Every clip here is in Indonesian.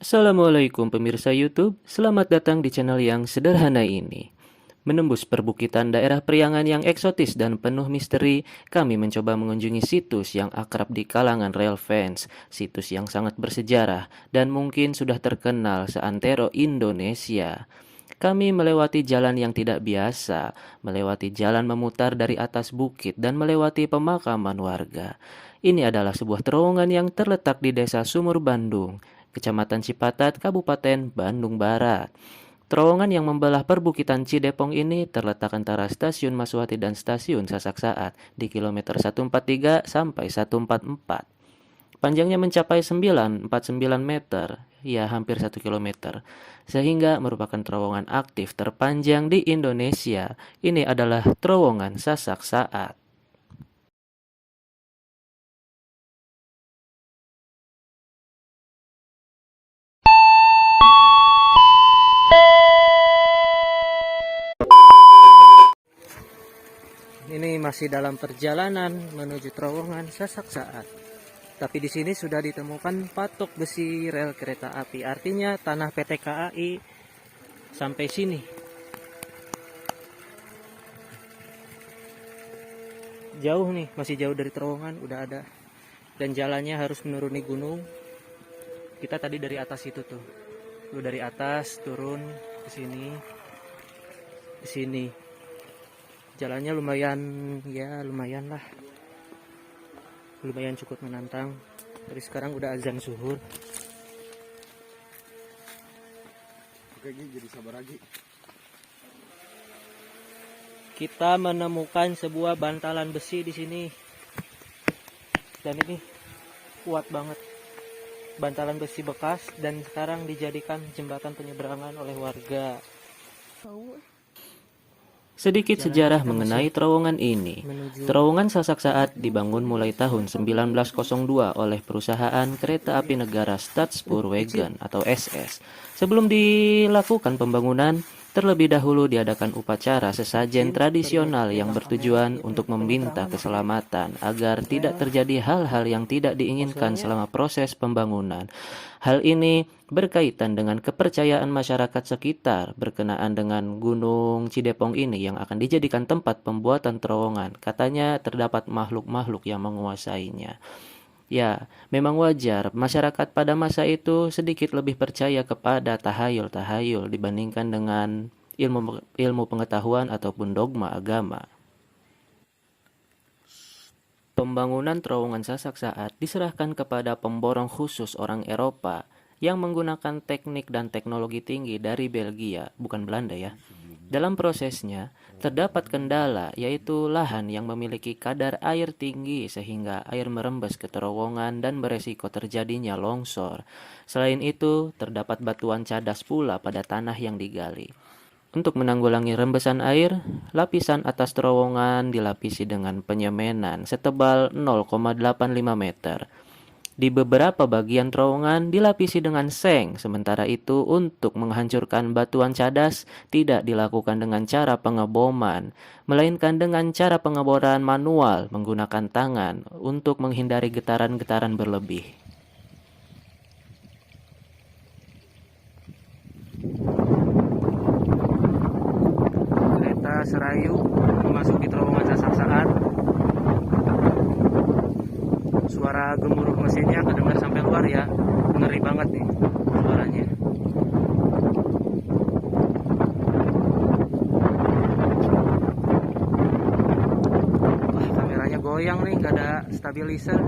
Assalamualaikum pemirsa YouTube, selamat datang di channel yang sederhana ini. Menembus perbukitan daerah Priangan yang eksotis dan penuh misteri, kami mencoba mengunjungi situs yang akrab di kalangan rail fans, situs yang sangat bersejarah dan mungkin sudah terkenal seantero Indonesia. Kami melewati jalan yang tidak biasa, melewati jalan memutar dari atas bukit dan melewati pemakaman warga. Ini adalah sebuah terowongan yang terletak di Desa Sumur Bandung, Kecamatan Cipatat, Kabupaten Bandung Barat. Terowongan yang membelah perbukitan Cidepong ini terletak antara Stasiun Masuhati dan Stasiun Sasak Saat di kilometer 143 sampai 144. Panjangnya mencapai 949 meter, ya hampir 1 kilometer, sehingga merupakan terowongan aktif terpanjang di Indonesia. Ini adalah terowongan Sasak Saat. Ini masih dalam perjalanan menuju terowongan Sasak Saat. Tapi di sini sudah ditemukan patok besi rel kereta api. Artinya tanah PT KAI sampai sini. Jauh nih, masih jauh dari terowongan, udah ada. Dan jalannya harus menuruni gunung. Kita tadi dari atas itu tuh. Lu dari atas turun ke sini. Ke sini. Jalannya lumayan, ya lumayan lah. Lumayan cukup menantang. Tapi sekarang udah azan zuhur. Oke, jadi sabar lagi. Kita menemukan sebuah bantalan besi di sini. Dan ini kuat banget. Bantalan besi bekas dan sekarang dijadikan jembatan penyeberangan oleh warga. Sedikit sejarah mengenai terowongan ini. Terowongan Sasak Saat dibangun mulai tahun 1902 oleh perusahaan kereta api negara Staatspoorwegen atau SS. Sebelum dilakukan pembangunan, terlebih dahulu diadakan upacara sesajen tradisional yang bertujuan untuk meminta keselamatan agar tidak terjadi hal-hal yang tidak diinginkan selama proses pembangunan. Hal ini berkaitan dengan kepercayaan masyarakat sekitar berkenaan dengan Gunung Cidepong ini yang akan dijadikan tempat pembuatan terowongan. Katanya terdapat makhluk-makhluk yang menguasainya. Ya, memang wajar masyarakat pada masa itu sedikit lebih percaya kepada tahayul-tahayul dibandingkan dengan ilmu pengetahuan ataupun dogma agama. Pembangunan terowongan Sasak Saat diserahkan kepada pemborong khusus orang Eropa yang menggunakan teknik dan teknologi tinggi dari Belgia, bukan Belanda ya. Dalam prosesnya, terdapat kendala yaitu lahan yang memiliki kadar air tinggi sehingga air merembes ke terowongan dan beresiko terjadinya longsor. Selain itu, terdapat batuan cadas pula pada tanah yang digali. Untuk menanggulangi rembesan air, lapisan atas terowongan dilapisi dengan penyemenan setebal 0,85 meter. Di beberapa bagian terowongan dilapisi dengan seng, sementara itu untuk menghancurkan batuan cadas tidak dilakukan dengan cara pengeboman, melainkan dengan cara pengeboran manual menggunakan tangan untuk menghindari getaran-getaran berlebih. Kereta Serayu memasuki terowongan Sasak Saat. Suara gemuruh mesinnya kedengar sampai luar ya. Ngeri banget nih suaranya. Wah, kameranya goyang nih, nggak ada stabilizer.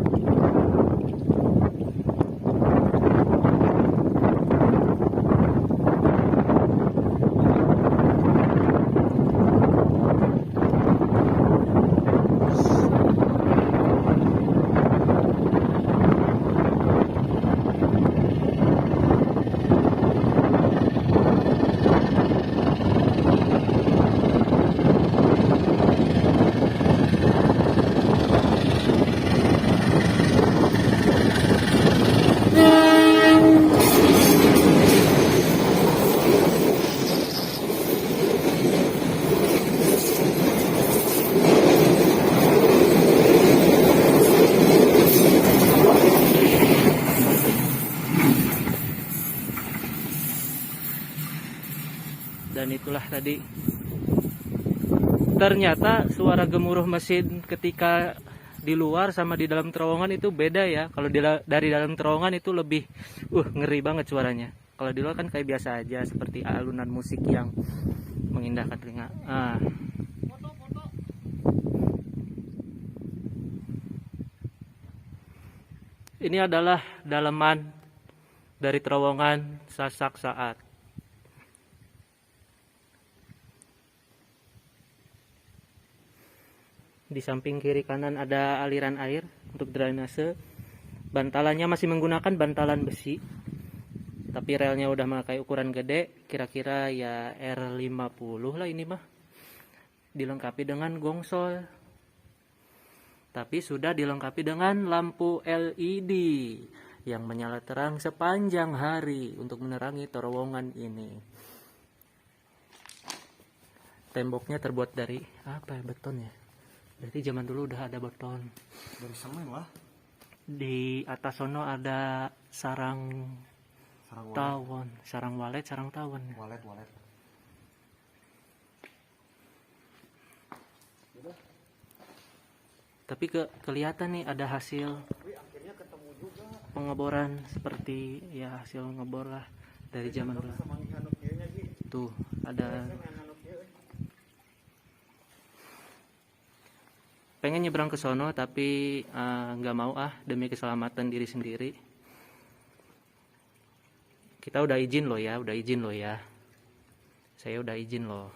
Dan itulah tadi, ternyata suara gemuruh mesin ketika di luar sama di dalam terowongan itu beda ya. Kalau dari dalam terowongan itu lebih ngeri banget suaranya. Kalau di luar kan kayak biasa aja, seperti alunan musik yang mengindahkan telinga. Ini adalah dalaman dari terowongan Sasak Saat. Di samping kiri kanan ada aliran air untuk drainase. Bantalannya masih menggunakan bantalan besi, tapi relnya udah memakai ukuran gede, kira-kira ya R50 lah ini mah. Dilengkapi dengan gongsol, tapi sudah dilengkapi dengan lampu LED yang menyala terang sepanjang hari untuk menerangi terowongan ini. Temboknya terbuat dari apa ya, beton ya. Berarti zaman dulu udah ada beton. Dari semen lah. Di atas sono ada sarang tawon, sarang walet, sarang tawon. Walet. Tapi kelihatan nih ada hasil pengeboran, seperti ya hasil ngebor lah dari zaman dulu. Tuh ada. Pengen nyebrang ke sono tapi nggak mau demi keselamatan diri sendiri. Kita udah izin loh ya. Saya udah izin loh.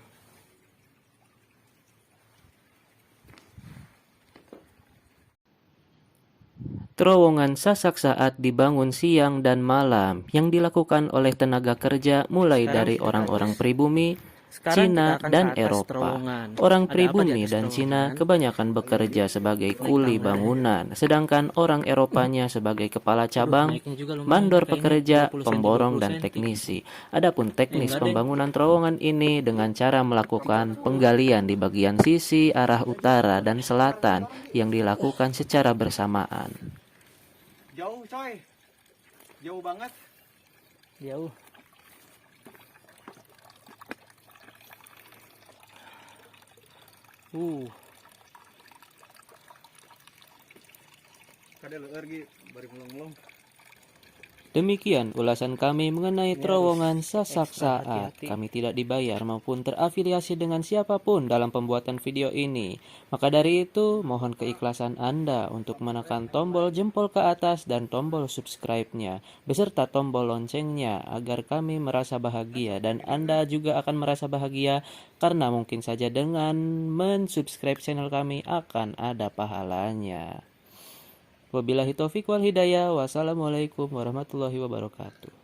Terowongan Sasak Saat dibangun siang dan malam yang dilakukan oleh tenaga kerja mulai dari orang-orang pribumi, Cina dan Eropa. Orang pribumi dan Cina kebanyakan bekerja sebagai kuli bangunan, sedangkan orang Eropanya sebagai kepala cabang, mandor pekerja, pemborong dan teknisi. Adapun teknis pembangunan terowongan ini dengan cara melakukan penggalian di bagian sisi arah utara dan selatan yang dilakukan secara bersamaan. Jauh coy. Jauh banget. Jauh. Kada leueur ge bari melong-melong. Demikian ulasan kami mengenai terowongan Sasak Saat. Kami tidak dibayar maupun terafiliasi dengan siapapun dalam pembuatan video ini. Maka dari itu, mohon keikhlasan Anda untuk menekan tombol jempol ke atas dan tombol subscribe-nya, beserta tombol loncengnya agar kami merasa bahagia dan Anda juga akan merasa bahagia karena mungkin saja dengan mensubscribe channel kami akan ada pahalanya. Wabillahi taufiq wal hidayah. Wassalamualaikum warahmatullahi wabarakatuh.